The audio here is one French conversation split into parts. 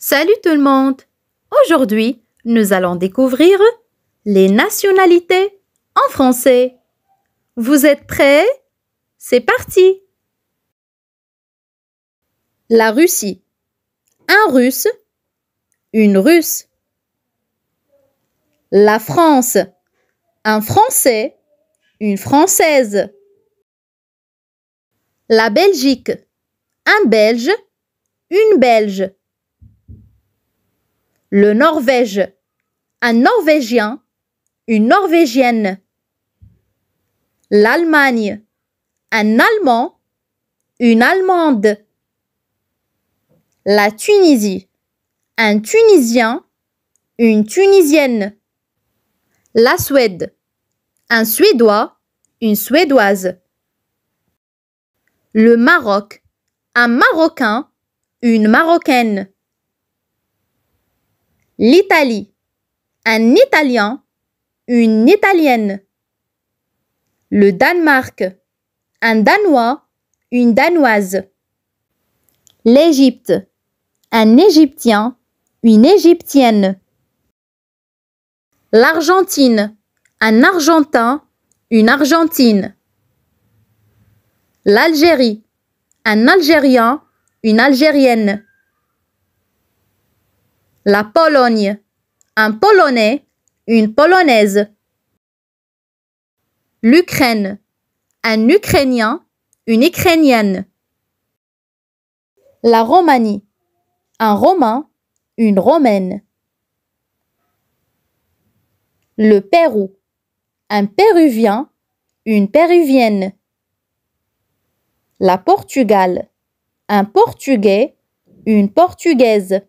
Salut tout le monde! Aujourd'hui, nous allons découvrir les nationalités en français. Vous êtes prêts? C'est parti! La Russie. Un Russe, une Russe. La France. Un Français, une Française. La Belgique. Un Belge, une Belge. Le Norvège. Un Norvégien, une Norvégienne. L'Allemagne. Un Allemand, une Allemande. La Tunisie. Un Tunisien, une Tunisienne. La Suède. Un Suédois, une Suédoise. Le Maroc. Un Marocain, une Marocaine. L'Italie. Un Italien, une Italienne. Le Danemark. Un Danois, une Danoise. L'Égypte. Un Égyptien, une Égyptienne. L'Argentine. Un Argentin, une Argentine. L'Algérie. Un Algérien, une Algérienne. La Pologne. Un Polonais, une Polonaise. L'Ukraine. Un Ukrainien, une Ukrainienne. La Roumanie. Un Romain, une Romaine. Le Pérou. Un Péruvien, une Péruvienne. La Portugal. Un Portugais, une Portugaise.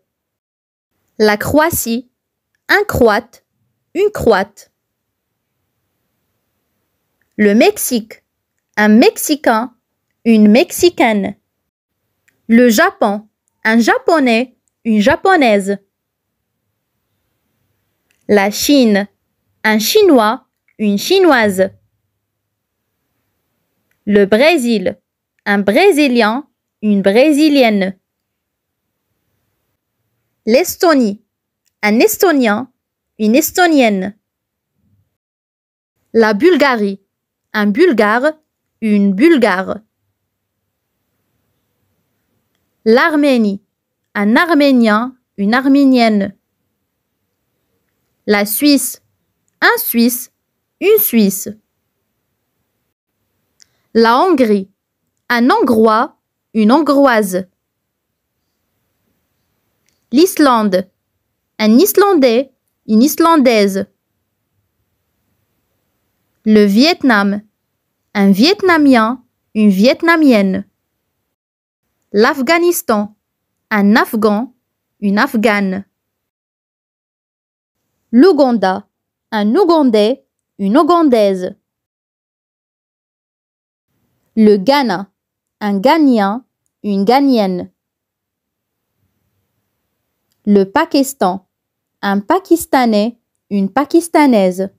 La Croatie. Un Croate, une Croate. Le Mexique. Un Mexicain, une Mexicaine. Le Japon. Un Japonais, une Japonaise. La Chine. Un Chinois, une Chinoise. Le Brésil. Un Brésilien, une Brésilienne. L'Estonie. Un Estonien, une Estonienne. La Bulgarie. Un Bulgare, une Bulgare. L'Arménie. Un Arménien, une Arménienne. La Suisse. Un Suisse, une Suisse. La Hongrie. Un Hongrois, une Hongroise. L'Islande. Un Islandais, une Islandaise. Le Vietnam. Un Vietnamien, une Vietnamienne. L'Afghanistan. Un Afghan, une Afghane. L'Ouganda. Un Ougandais, une Ougandaise. Le Ghana. Un Ghanéen, une Ghanéenne. Le Pakistan. Un Pakistanais, une Pakistanaise.